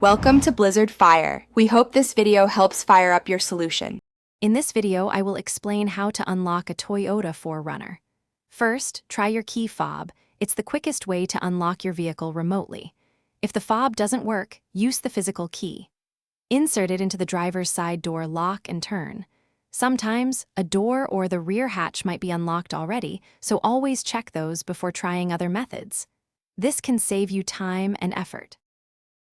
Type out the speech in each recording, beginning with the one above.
Welcome to Blizzard Fire. We hope this video helps fire up your solution. In this video, I will explain how to unlock a Toyota 4Runner. First, try your key fob. It's the quickest way to unlock your vehicle remotely. If the fob doesn't work, use the physical key. Insert it into the driver's side door lock and turn. Sometimes, a door or the rear hatch might be unlocked already, so always check those before trying other methods. This can save you time and effort.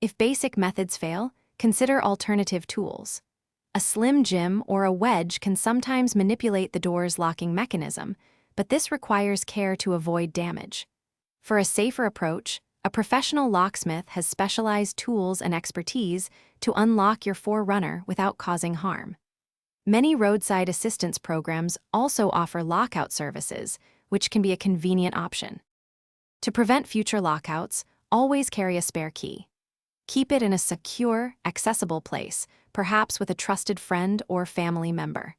If basic methods fail, consider alternative tools. A slim gem or a wedge can sometimes manipulate the door's locking mechanism, but this requires care to avoid damage. For a safer approach, a professional locksmith has specialized tools and expertise to unlock your 4Runner without causing harm. Many roadside assistance programs also offer lockout services, which can be a convenient option. To prevent future lockouts, always carry a spare key. Keep it in a secure, accessible place, perhaps with a trusted friend or family member.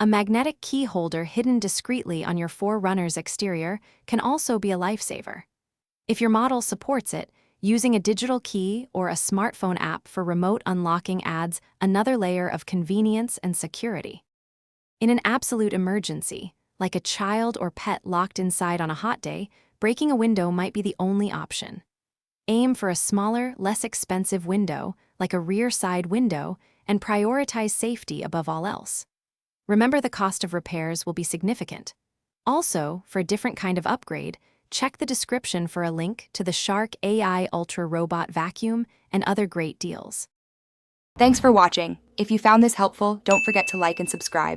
A magnetic key holder hidden discreetly on your 4Runner's exterior can also be a lifesaver. If your model supports it, using a digital key or a smartphone app for remote unlocking adds another layer of convenience and security. In an absolute emergency, like a child or pet locked inside on a hot day, breaking a window might be the only option. Aim for a smaller, less expensive window, like a rear side window, and prioritize safety above all else. Remember, the cost of repairs will be significant. Also, for a different kind of upgrade, check the description for a link to the Shark AI Ultra Robot Vacuum and other great deals. Thanks for watching. If you found this helpful, don't forget to like and subscribe.